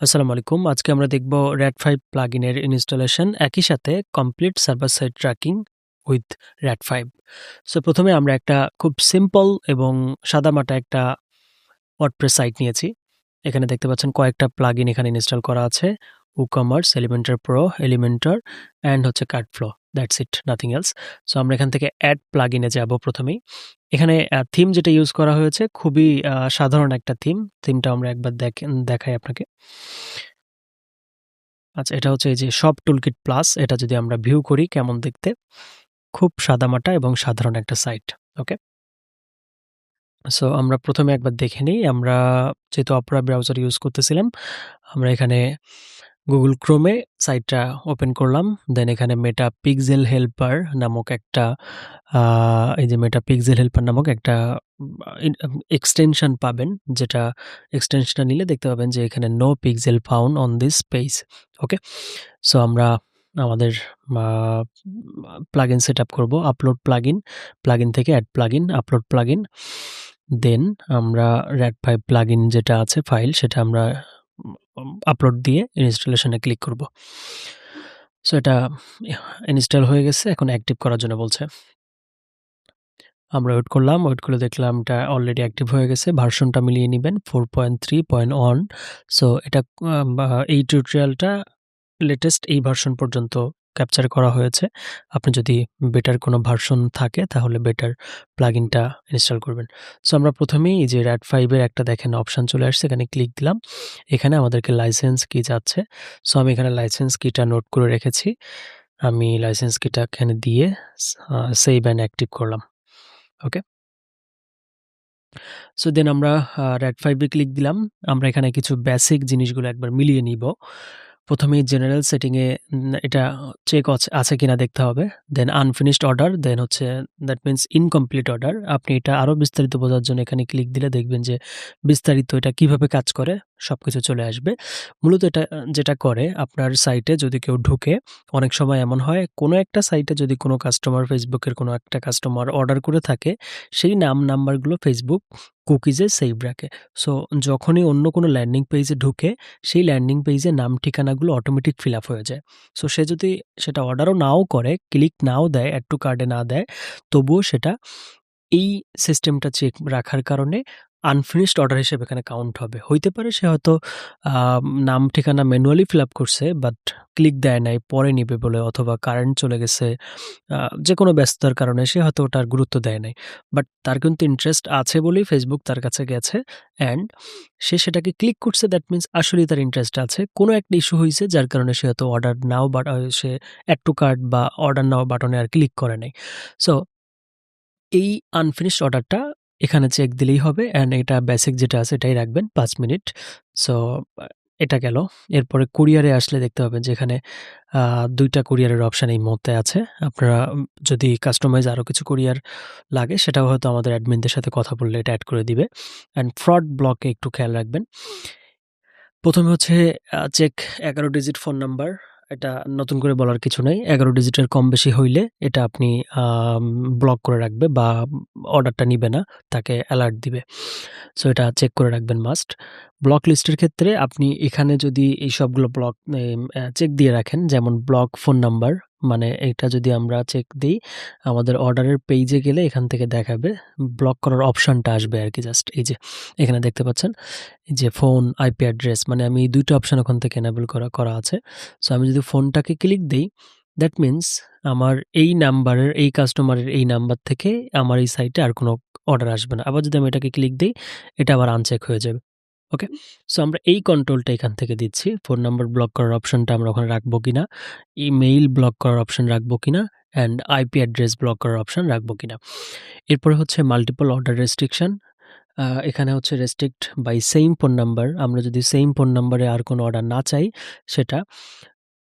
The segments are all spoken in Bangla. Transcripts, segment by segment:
আসসালামু আলাইকুম। আজকে আমরা দেখব RAD5 প্লাগইনের ইনস্টলেশন একই সাথে complete server side tracking with RAD5। So প্রথমে আমরা একটা খুব সিম্পল এবং সাদামাটা একটা ওয়ার্ডপ্রেস সাইট নিয়েছি। এখানে দেখতে পাচ্ছেন কয়েকটা প্লাগইন এখানে ইনস্টল করা আছে। WooCommerce, Elementor Pro, Elementor and হচ্ছে Cardflow। That's it, nothing else. So আমরা এখান থেকে অ্যাড প্লাগইনে যাব প্রথমেই। এখানে থিম যেটা ইউজ করা হয়েছে খুবই সাধারণ একটা থিম। থিমটা আমরা একবার দেখাই আপনাকে। আচ্ছা, এটা হচ্ছে এই যে শপ টুলকিট প্লাস। এটা যদি আমরা ভিউ করি কেমন দেখতে, খুব সাদামাটা এবং সাধারণ একটা সাইট। ওকে, সো আমরা প্রথমে একবার দেখে নিই। আমরা যেহেতু অপেরা ব্রাউজার ইউজ করতেছিলাম, আমরা এখানে গুগল ক্রোমে সাইটটা ওপেন করলাম। দেন এখানে মেটা পিক্সেল হেল্পার নামক একটা এই যে মেটা পিক্সেল হেল্পার নামক একটা এক্সটেনশন পাবেন, যেটা এক্সটেনশনটা নিলে দেখতে পাবেন যে এখানে no pixel found on this page. Okay, so আমরা আমাদের প্লাগইন সেট আপ করবো। আপলোড প্লাগইন, প্লাগইন থেকে add plugin, upload plugin. Then আমরা RAD5 প্লাগইন যেটা আছে ফাইল, সেটা আমরা আপলোড দিয়ে ইনস্টলেশনে ক্লিক করব। সো এটা ইনস্টল হয়ে গেছে, এখন অ্যাক্টিভ করার জন্য বলছে। আমরা ওয়েট করলাম, ওয়েট করে দেখলাম এটা অলরেডি অ্যাক্টিভ হয়ে গেছে। ভার্সনটা মিলিয়ে নেবেন 4.3.1। সো এটা এই টিউটোরিয়ালটা লেটেস্ট এই ভার্সন পর্যন্ত ক্যাপচার করা হয়েছে। আপনি যদি বেটার কোনো ভার্সন থাকে তাহলে বেটার প্লাগইনটা ইনস্টল করবেন। সো আমরা প্রথমেই এই যে RAD5 এর একটা দেখেন অপশান চলে আসছে, এখানে ক্লিক দিলাম। এখানে আমাদেরকে লাইসেন্স কি যাচ্ছে। সো আমি এখানে লাইসেন্স কিটা নোট করে রেখেছি। আমি লাইসেন্স কিটা এখানে দিয়ে সেভ অ্যান্ড অ্যাক্টিভ করলাম। ওকে, সো দেন আমরা RAD5 এ ক্লিক দিলাম। আমরা এখানে কিছু বেসিক জিনিসগুলো একবার মিলিয়ে নিব। প্রথমেই জেনারেল সেটিংয়ে এটা চেক আছে কিনা দেখতে হবে। দেন আনফিনিশড অর্ডার, দেন হচ্ছে দ্যাট মিনস ইনকমপ্লিট অর্ডার। আপনি এটা আরও বিস্তারিত বোঝার জন্য এখানে ক্লিক দিলে দেখবেন যে বিস্তারিত এটা কিভাবে কাজ করে সবকিছু চলে আসবে। মূলত এটা যেটা করে, আপনার সাইটে যদি কেউ ঢুকে, অনেক সময় এমন হয় কোনো একটা সাইটে যদি কোনো কাস্টমার, ফেসবুকের কোনো একটা কাস্টমার অর্ডার করে থাকে, সেই নাম্বারগুলো ফেসবুক কুকিজে সেভ রাখে। সো যখনই অন্য কোনো ল্যান্ডিং পেজে ঢুকে, সেই ল্যান্ডিং পেজে নাম ঠিকানাগুলো অটোমেটিক ফিল আপ হয়ে যায়। সো সে যদি সেটা অর্ডারও নাও করে, ক্লিক নাও দেয়, অ্যাড টু কার্টে না দেয়, তবুও সেটা এই সিস্টেমটা চেক রাখার কারণে আনফিনিশড অর্ডার হিসেবে এখানে কাউন্ট হবে। হইতে পারে সে হয়তো নাম ঠিকানা ম্যানুয়ালি ফিল আপ করছে, বাট ক্লিক দেয় নাই, পরে নিবে বলে, অথবা কারেন্ট চলে গেছে, যেকোনো ব্যস্ততার কারণে সে হয়তো ওটার গুরুত্ব দেয় নাই। বাট তার কিন্তু ইন্টারেস্ট আছে বলেই ফেসবুক তার কাছে গেছে অ্যান্ড সে সেটাকে ক্লিক করছে। দ্যাট মিনস আসলেই তার ইন্টারেস্ট আছে। কোনো একটা ইস্যু হইছে যার কারণে সে হয়তো অর্ডার নাও বা সে অ্যাড টু কার্ট বা অর্ডার নাও বাটনে আর ক্লিক করে নাই। সো এই আনফিনিশড অর্ডারটা এখানে চেক দিলেই হবে অ্যান্ড এটা বেসিক যেটা আছে এটাই রাখবেন ৫ মিনিট। সো এটা গেল। এরপরে কুরিয়ারে আসলে দেখতে পাবেন যে এখানে ২ টা কুরিয়ারের অপশন এই মুহূর্তে আছে। আপনারা যদি কাস্টমাইজ আরও কিছু কুরিয়ার লাগে, সেটাও হয়তো আমাদের অ্যাডমিনদের সাথে কথা বললে এটা এড করে দিবে। অ্যান্ড ফ্রড ব্লকে একটু খেয়াল রাখবেন। প্রথমে হচ্ছে চেক ১১ ডিজিট ফোন নাম্বার। এটা নতুন করে বলার কিছু নাই। ১১ ডিজিটের কম বেশি হইলে এটা আপনি ব্লক করে রাখবে বা অর্ডারটা নিবে না, তাকে অ্যালার্ট দিবে। সো এটা চেক করে রাখবেন মাস্ট। ব্লক লিস্টের ক্ষেত্রে আপনি এখানে যদি এই সবগুলো ব্লক চেক দিয়ে রাখেন, যেমন ব্লক ফোন নাম্বার, মানে এটা যদি আমরা চেক দিই, আমাদের অর্ডারের পেজে গেলে এখান থেকে দেখাবে ব্লক করার অপশনটা আসবে আরকি। জাস্ট এই যে এখানে দেখতে পাচ্ছেন এই যে ফোন, আইপি অ্যাড্রেস, মানে আমি ২ টা অপশন ওখান থেকে এনেবল করা আছে। সো আমি যদি ফোনটাকে ক্লিক দেই, দ্যাট মিনস আমার এই নাম্বারের, এই কাস্টমারের এই নাম্বার থেকে আমার এই সাইটে আর কোনো অর্ডার আসবে না। আবার যদি আমি এটাকে ক্লিক দেই, এটা আবার আনচেক হয়ে যাবে। ওকে? সো আমরা এই কন্ট্রোলটা এখান থেকে দিচ্ছি। ফোন নাম্বার ব্লক করার অপশনটা আমরা ওখানে রাখবো কিনা, ইমেইল ব্লক করার অপশন রাখবো কিনা, অ্যান্ড আইপি অ্যাড্রেস ব্লক করার অপশন রাখবো কিনা। এরপরে হচ্ছে মাল্টিপল অর্ডার রেস্ট্রিকশন। এখানে হচ্ছে restrict by same phone number. আমরা যদি সেইম ফোন নাম্বারে আর কোনো অর্ডার না চাই, সেটা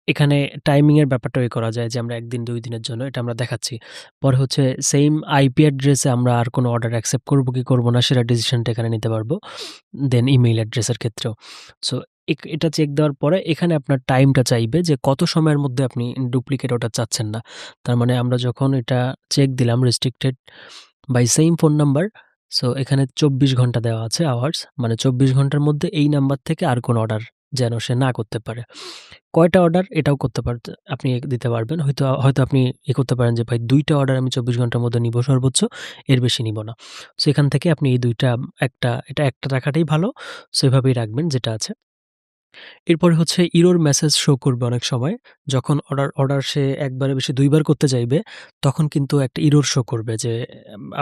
এখানে টাইমিং এর ব্যাপারটা করা যায় যে আমরা ১ দিন ২ দিনের জন্য, এটা আমরা দেখাচ্ছি। পরে হচ্ছে সেইম আইপি অ্যাড্রেসে আমরা আর কোনো অর্ডার অ্যাকসেপ্ট করব কি করব না, সেটা ডিসিশনটা এখানে নিতে পারবো। দেন ইমেইল অ্যাড্রেসের ক্ষেত্রেও। সো এটা চেক দেওয়ার পরে এখানে আপনার টাইমটা চাইবে যে কত সময়ের মধ্যে আপনি ডুপ্লিকেট অর্ডার চাচ্ছেন না। তার মানে আমরা যখন এটা চেক দিলাম restricted by same phone number, so এখানে ২৪ ঘন্টা দেওয়া আছে আওয়ার্স, মানে ২৪ ঘন্টার মধ্যে এই নাম্বার থেকে আর কোনো অর্ডার যেন সে না করতে পারে। কয়টা অর্ডার এটাও আপনি দিতে পারবেন। হয়তো আপনি করতে পারেন যে ভাই ২ টা অর্ডার আমি ২৪ ঘন্টার মধ্যে নিবো সর্বোচ্চ, এর বেশি নিবো না। সো এখান থেকে আপনি এই ২ টা একটা রাখাটাই ভালো। সো এভাবেই রাখবেন যেটা আছে। এরপরে হচ্ছে এরর মেসেজ শো করবে অনেক সময়। যখন অর্ডার সে একবারের বেশি ২ বার করতে চাইবে, তখন কিন্তু একটা এরর শো করবে যে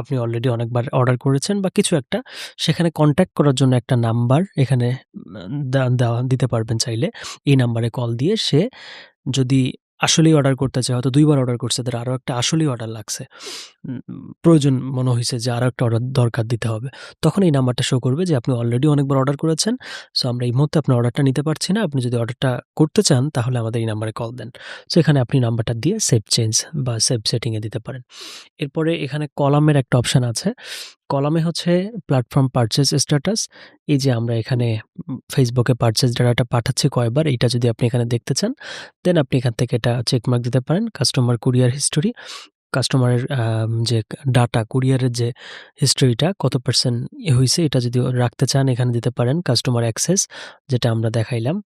আপনি অলরেডি অনেকবার অর্ডার করেছেন বা কিছু একটা। সেখানে কনট্যাক্ট করার জন্য একটা নাম্বার এখানে দিতে পারবেন চাইলে। এই নাম্বারে কল দিয়ে সে যদি আসলেই অর্ডার করতে চায়, হয়তো ২ বার অর্ডার করছে, তার আরো একটা আসলেই অর্ডার লাগছে। প্রয়োজন মনে হইছে যে আরো একটা অর্ডার দরকার দিতে হবে। তখন এই নাম্বারটা শো করবে যে আপনি অলরেডি অনেকবার অর্ডার করেছেন। সো আমরা এই মুহূর্তে আপনার অর্ডারটা নিতে পারছি না। আপনি যদি অর্ডারটা করতে চান তাহলে আমাদের এই নাম্বারে কল দেন। সো এখানে আপনি নাম্বারটা দিয়ে সেভ চেঞ্জ বা সেভ সেটিং এ দিতে পারেন। এরপরে এখানে কলামের একটা অপশন আছে। কলামে হচ্ছে প্ল্যাটফর্ম পারচেজ স্ট্যাটাস। এই যে আমরা এখানে Facebook এ পারচেজ ডাটাটা পাঠাচ্ছি কয়বার, এইটা যদি আপনি এখানে দেখতে চান, দেন আপনি এখান থেকে এটা চেকমার্ক দিতে পারেন। কাস্টমার কুরিয়ার হিস্টোরি, কাস্টমারের যে ডাটা কুরিয়ারের যে হিস্টরিটা কত পার্সেন্ট হইছে এটা যদি রাখতে চান এখানে দিতে পারেন। কাস্টমার অ্যাক্সেস যেটা আমরা দেখাইলাম।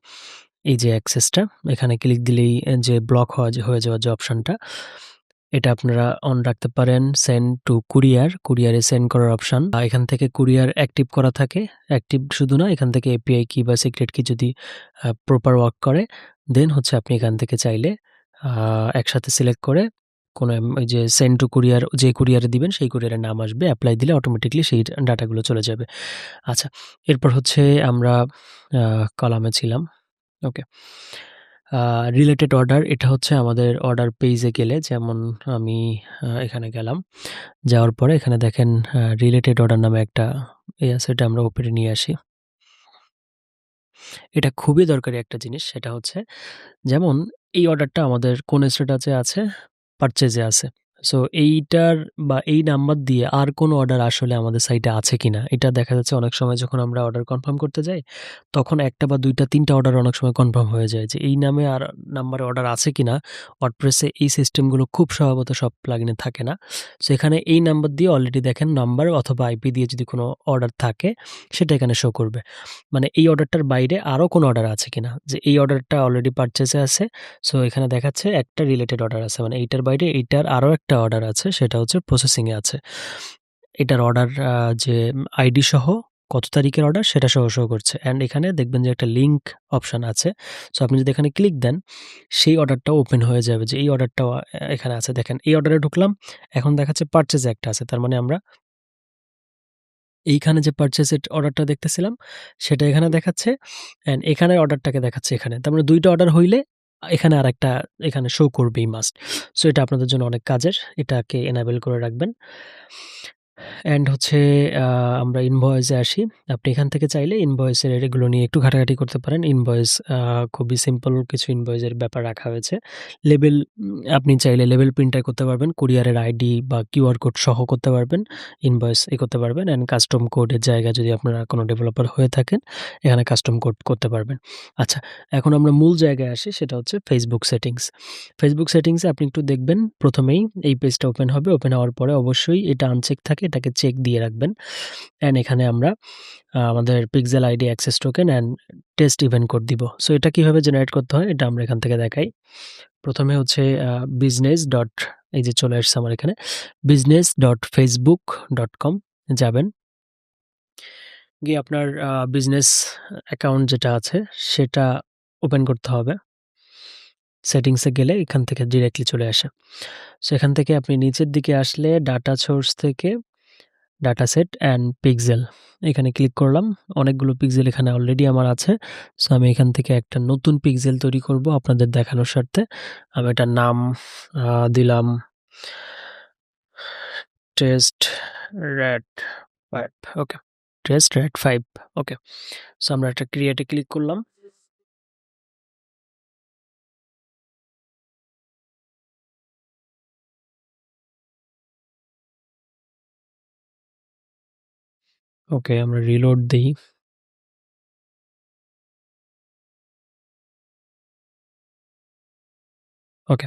এই যে অ্যাক্সেসটা এখানে ক্লিক দিলেই যে ব্লক হয়ে যাওয়ার যে অপশনটা, এটা আপনারা অন রাখতে পারেন। সেন্ড টু কুরিয়ার, কুরিয়ারে সেন্ড করার অপশন। এখান থেকে কুরিয়ার অ্যাক্টিভ করা থাকে। অ্যাক্টিভ শুধু না, এখান থেকে এপিআই কি বা সিক্রেট কি যদি প্রপার ওয়ার্ক করে, দেন হচ্ছে আপনি এখান থেকে চাইলে একসাথে সিলেক্ট করে কোনো ওই যে সেন্ড টু কুরিয়ার যে কুরিয়ারে দিবেন সেই কুরিয়ারের নাম আসবে। এপ্লাই দিলে অটোমেটিক্যালি সেই ডাটাগুলো চলে যাবে। আচ্ছা, এরপর হচ্ছে আমরা কলামে ছিলাম। ওকে। রিলেটেড অর্ডার, এটা হচ্ছে আমাদের অর্ডার পেইজে গেলে, যেমন আমি এখানে গেলাম। যাওয়ার পরে এখানে দেখেন রিলেটেড অর্ডার নামে একটা আছে, এটা আমরা ওপরে নিয়ে আসি। এটা খুবই দরকারি একটা জিনিস। সেটা হচ্ছে যেমন এই অর্ডারটা আমাদের কোন স্ট্যাটাসে আছে? পারচেজে আছে। সো এইটার বা এই নাম্বার দিয়ে আর কোনো অর্ডার আসলে আমাদের সাইটে আছে কিনা? এটা দেখা যাচ্ছে অনেক সময় যখন আমরা অর্ডার কনফার্ম করতে যাই, তখন ১ টা বা ২ টা ৩ টা অর্ডার অনেক সময় কনফার্ম হয়ে যায় যে এই নামে আর নাম্বারে অর্ডার আছে কিনা। ওয়ার্ডপ্রেসে এই সিস্টেমগুলো খুব স্বভাবত সব প্লাগইনে থাকে না। সো এখানে এই নাম্বার দিয়ে অলরেডি দেখেন নাম্বার অথবা আইপি দিয়ে যদি কোনো অর্ডার থাকে, সেটা এখানে শো করবে। মানে এই অর্ডারটার বাইরে আরো কোনো অর্ডার আছে কিনা। যে এই অর্ডারটা অলরেডি পারচেজে আছে। সো এখানে দেখাচ্ছে একটা রিলেটেড অর্ডার আছে। মানে এইটার বাইরে এইটার আরো একটা অর্ডার আছে, সেটা হচ্ছে প্রসেসিং এ আছে। এটার অর্ডার যে আইডি সহ কত তারিখের অর্ডার সেটা সহ শো করছে। অ্যান্ড এখানে দেখবেন যে একটা লিংক অপশন আছে। সো আপনি যদি এখানে ক্লিক দেন, সেই অর্ডারটাও ওপেন হয়ে যাবে যে এই অর্ডারটাও এখানে আছে। দেখেন এই অর্ডারে ঢুকলাম, এখন দেখাচ্ছে পারচেজ একটা আছে। তার মানে আমরা এইখানে যে পারচেজ অর্ডারটা দেখতেছিলাম সেটা এখানে দেখাচ্ছে, অ্যান্ড এখানের অর্ডারটাকে দেখাচ্ছে এখানে। তার মানে ২ টা অর্ডার হইলে এখানে আরেকটা এখানে শো করবেই মাস্ট। সো এটা আপনাদের জন্য অনেক কাজের। এটাকে এনেবল করে রাখবেন। অ্যান্ড হচ্ছে আ আমরা ইনভয়েসে আসি। আপনি এখান থেকে চাইলে ইনভয়েসের এগুলো নিয়ে একটু ঘাটাঘাটি করতে পারেন। ইনভয়েস খুবই সিম্পল কিছু ইনভয়েসের ব্যাপার রাখা হয়েছে। লেবেল আপনি চাইলে লেবেল প্রিন্টার করতে পারবেন। কুরিয়ারের আইডি বা কিউআর কোড সহ করতে পারবেন। ইনভয়েস করতে পারবেন, অ্যান্ড কাস্টম কোডের জায়গায় যদি আপনারা কোনো ডেভেলপার হয়ে থাকেন, এখানে কাস্টম কোড করতে পারবেন। আচ্ছা, এখন আমরা মূল জায়গায় আসি, সেটা হচ্ছে Facebook সেটিংস। Facebook সেটিংসে আপনি একটু দেখবেন, ১ম এই এই পেজটা ওপেন হবে। ওপেন হওয়ার পরে অবশ্যই এটা আনচেক থাকে, এটাকে চেক দিয়ে রাখবেন। অ্যান্ড এখানে আমরা আমাদের pixel ID access token and test event code দিব। সো এটা কিভাবে জেনারেট করতে হয় এটা আমরা এখান থেকে দেখাই। ১ম এ হচ্ছে বিজনেস ডট, এই যে চলে আসছে আমার এখানে business.facebook.com যাবেন। গিয়ে আপনার বিজনেস অ্যাকাউন্ট যেটা আছে সেটা ওপেন করতে হবে। সেটিংসে গেলে এখান থেকে ডিরেক্টলি চলে আসে। সো এখান থেকে আপনি নিচের দিকে আসলে ডাটা সোর্স থেকে ডাটাসেট অ্যান্ড পিক্সেল এখানে ক্লিক করলাম। অনেকগুলো পিক্সেল এখানে অলরেডি আমার আছে। সো আমি এখান থেকে একটা নতুন পিক্সেল তৈরি করব আপনাদের দেখানোর স্বার্থে। আমি এটার নাম দিলাম টেস্ট র‍্যাট ৫। ওকে, টেস্ট র‍্যাট ৫। ওকে। সো আমরা একটা ক্রিয়েটে ক্লিক করলাম। ওকে, আমরা রিলোড দেই। ওকে।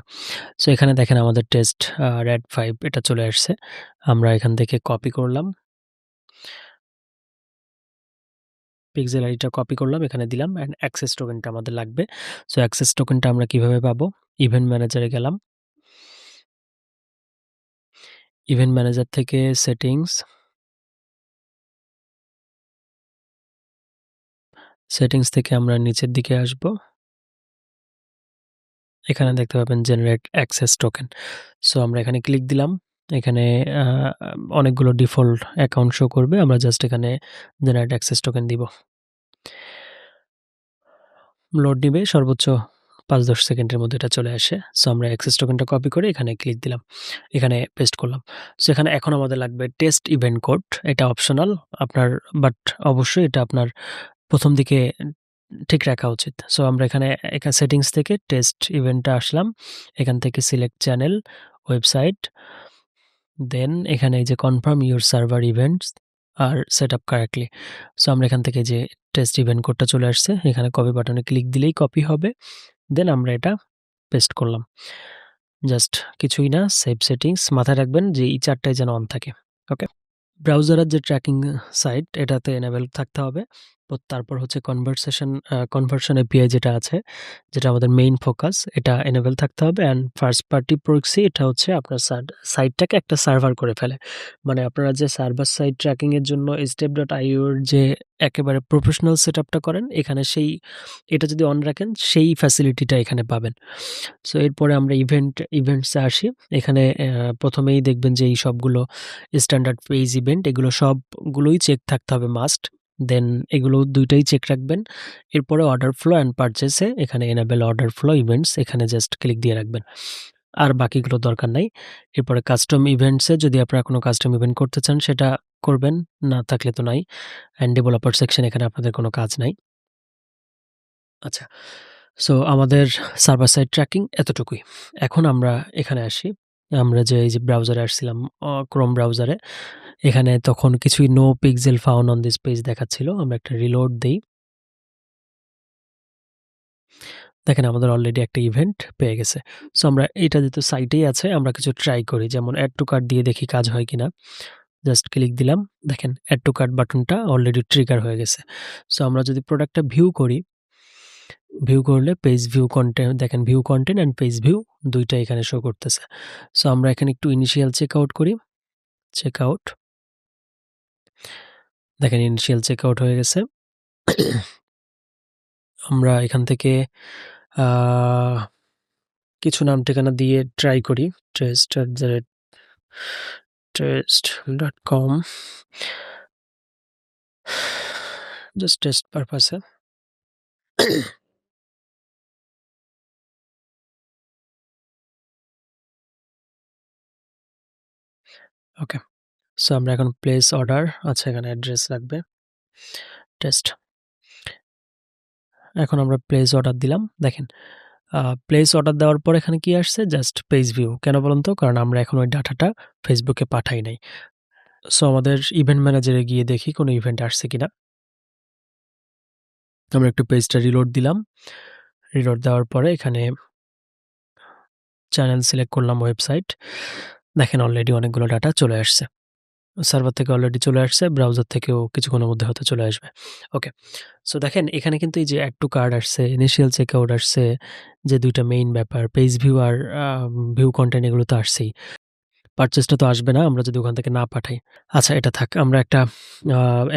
সো এখানে দেখেন আমাদের টেস্ট র‍্যাট ৫ এটা চলে আসছে। আমরা এখান থেকে কপি করলাম। পিক্সেল আইডিটা কপি করলাম, এখানে দিলাম অ্যান্ড অ্যাক্সেস টোকেনটা আমাদের লাগবে। সো অ্যাক্সেস টোকেনটা আমরা কিভাবে পাবো? ইভেন্ট ম্যানেজারে গেলাম। ইভেন্ট ম্যানেজার থেকে সেটিংস থেকে আমরা নিচের দিকে আসব। এখানে দেখতে পাবেন জেনারেট অ্যাক্সেস টোকেন। সো আমরা এখানে ক্লিক দিলাম। এখানে অনেকগুলো ডিফল্ট অ্যাকাউন্ট শো করবে। আমরা জাস্ট এখানে জেনারেট অ্যাক্সেস টোকেন দিব। লোড নিবে, সর্বোচ্চ ৫-১০ সেকেন্ডের মধ্যে এটা চলে আসে। সো আমরা অ্যাক্সেস টোকেনটা কপি করে এখানে ক্লিক দিলাম। এখানে পেস্ট করলাম। সো এখানে এখন আমাদের লাগবে টেস্ট ইভেন্ট কোড। এটা অপশনাল আপনার, বাট অবশ্যই এটা আপনার ১ম দিকে ঠিক রাখা উচিত। সো আমরা এখানে সেটিংস থেকে টেস্ট ইভেন্টটা আসলাম। এখান থেকে সিলেক্ট চ্যানেল, ওয়েবসাইট, দেন এখানে এই যে confirm your server events are set up correctly. So আমরা এখান থেকে যে টেস্ট ইভেন্ট কোডটা চলে আসছে, এখানে কপি বাটনে ক্লিক দিলেই কপি হবে। দেন আমরা এটা পেস্ট করলাম। জাস্ট কিছুই না, সেভ সেটিংস। মাথায় রাখবেন যে এই ৪টাই যেন অন থাকে। ওকে? ব্রাউজারের যে ট্র্যাকিং সাইট এটাতে এনেবল থাকতে হবে। তারপর হচ্ছে কনভার্সন এপিআই যেটা আছে, যেটা আমাদের মেইন ফোকাস, এটা এনেবল থাকতে হবে। অ্যান্ড ফার্স্ট পার্টি প্রক্সি, এটা হচ্ছে আপনার সাইটটাকে একটা সার্ভার করে ফেলে। মানে আপনারা যে সার্ভার সাইড ট্র্যাকিংয়ের জন্য step.io এর যে একেবারে প্রফেশনাল সেটআপটা করেন, এখানে এটা যদি অন রাখেন সেই ফ্যাসিলিটিটা এখানে পাবেন। সো এরপরে আমরা ইভেন্টসে আসি। এখানে প্রথমেই দেখবেন যে এই সবগুলো স্ট্যান্ডার্ড পেজ ইভেন্ট, এগুলো সবগুলোই চেক থাকতে হবে মাস্ট। দেন এগুলো ২টাই চেক রাখবেন। এরপরে অর্ডার ফ্লো অ্যান্ড পারচেসে এখানে এনেবল অর্ডার ফ্লো ইভেন্টস, এখানে জাস্ট ক্লিক দিয়ে রাখবেন। আর বাকিগুলো দরকার নাই। এরপরে কাস্টম ইভেন্টসে যদি আপনারা কোনো কাস্টম ইভেন্ট করতে চান সেটা করবেন, না থাকলে তো নাই। অ্যান্ড ডেভেলপার সেকশন, এখানে আপনাদের কোনো কাজ নাই। আচ্ছা, সো আমাদের সার্ভার সাইড ট্র্যাকিং এতটুকুই। এখন আমরা এখানে আসি। আমরা যে এই যে ব্রাউজারে আসছিলাম, ক্রোম ব্রাউজারে, এখানে তখন কিছুই no pixel found on this page দেখাচ্ছিল। আমরা একটা রিলোড দেই। দেখেন আমাদের অলরেডি একটা ইভেন্ট পেয়ে গেছে। সো আমরা এটা যেহেতু সাইটেই আছে, আমরা কিছু ট্রাই করি, যেমন অ্যাড টু কার্ট দিয়ে দেখি কাজ হয় কিনা। জাস্ট ক্লিক দিলাম। দেখেন অ্যাড টু কার্ট বাটনটা অলরেডি ট্রিগার হয়ে গেছে। সো আমরা যদি প্রোডাক্টটা ভিউ করি, ভিউ করলে পেজ ভিউ কন্টেন্ট, দেখেন view content and page view ২টা এখানে শো করতেছে। সো আমরা এখানে একটু ইনিশিয়াল চেকআউট করি। চেকআউট, দেখেন ইনিশিয়াল চেকআউট হয়ে গেছে। আমরা এখান থেকে কিছু নাম ঠিকানা দিয়ে ট্রাই করি। test@test.com, জাস্ট টেস্ট পারপাসে। ওকে, সো আমরা এখন প্লেস অর্ডার, আচ্ছা এখানে অ্যাড্রেস লাগবে, টেস্ট। এখন আমরা প্লেস অর্ডার দিলাম। দেখেন প্লেস অর্ডার দেওয়ার পর এখানে কি আসছে? Just page view. কেন বলুন তো? কারণ আমরা এখন ওই ডাটাটা ফেসবুকে পাঠাই নাই। সো আমাদের ইভেন্ট ম্যানেজারে গিয়ে দেখি কোনো ইভেন্ট আসছে কিনা। আমরা একটু পেজটা রিলোড দিলাম। রিলোড দেওয়ার পরে এখানে চ্যানেল সিলেক্ট করলাম, ওয়েবসাইট। দেখেন অলরেডি অনেকগুলো ডাটা চলে আসছে। সার্ভার থেকে অলরেডি চলে আসছে, ব্রাউজার থেকেও কিছুক্ষণের মধ্যে হয়তো চলে আসবে। ওকে, সো দেখেন এখানে কিন্তু এই যে অ্যাড টু কার্ট আসছে, ইনিশিয়াল চেকআউট আসছে, যে ২টা মেইন ব্যাপার, পেজ ভিউ আর ভিউ কন্টেন্ট, এগুলো তো আসছেই। পারচেজটা তো আসবে না আমরা যদি ওখান থেকে না পাঠাই। আচ্ছা এটা থাক। আমরা একটা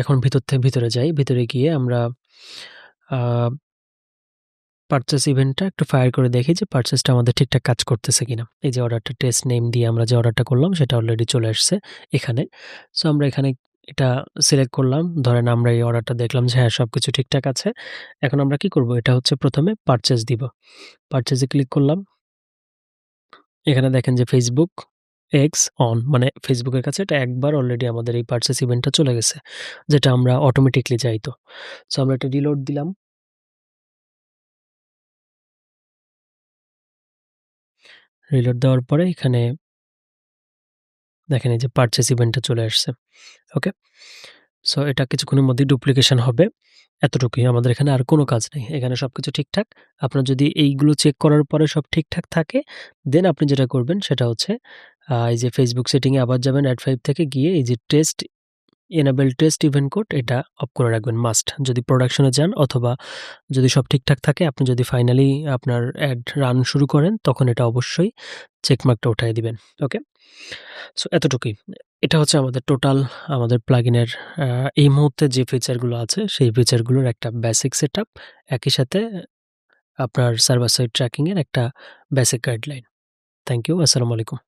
এখন ভিতরে যাই। ভিতরে গিয়ে আমরা পারচেজ ইভেন্টটা একটু ফায়ার করে দেখি যে পারচেজটা আমাদের ঠিকঠাক কাজ করতেছে কিনা। এই যে অর্ডারটা টেস্ট নেম দিয়ে আমরা যে অর্ডারটা করলাম সেটা অলরেডি চলে আসছে এখানে। সো আমরা এখানে এটা সিলেক্ট করলাম। ধরেন আমরা এই অর্ডারটা দেখলাম যে হ্যাঁ, সবকিছু ঠিকঠাক আছে। এখন আমরা কি করব? এটা হচ্ছে ১ম এ পারচেজ দিব। পারচেজে ক্লিক করলাম। এখানে দেখেন যে Facebook এক্স অন, মানে ফেসবুকের কাছে এটা একবার অলরেডি আমাদের এই পারচেজ ইভেন্টটা চলে গেছে, যেটা আমরা অটোমেটিক্যালি চাইতো। সো আমরা এটা রিলোড দিলাম। রিলোড দেওয়ার পরে এখানে দেখেন এই যে পারচেজ ইভেন্টটা চলে আসছে। ওকে? সো এটা কিছুক্ষণের মধ্যেই ডুপ্লিকেশন হবে। এতটুকুই, আমাদের এখানে আর কোনো কাজ নেই। এখানে সবকিছু ঠিকঠাক। আপনার যদি এইগুলো চেক করার পরে সব ঠিকঠাক থাকে, দেন আপনি যেটা করবেন সেটা হচ্ছে এই যে Facebook সেটিং এ আবার যাবেন, অ্যাড 5 থেকে গিয়ে এই যে test enable test event code এটা অফ করে রাখবেন মাস্ট। যদি প্রোডাকশনে যান অথবা যদি সব ঠিকঠাক থাকে, আপনি যদি ফাইনালি আপনার অ্যাড রান শুরু করেন, তখন এটা অবশ্যই চেক মার্কটা উঠায় দিবেন। ওকে? সো এতটুকুই। এটা হচ্ছে আমাদের টোটাল আমাদের প্লাগইনের এই মুহূর্তে যে ফিচারগুলো আছে, সেই ফিচারগুলোর একটা বেসিক সেটআপ। একই সাথে আপনার সার্ভার সাইড ট্র্যাকিং এর একটা বেসিক গাইডলাইন। Thank you. আসসালামু আলাইকুম।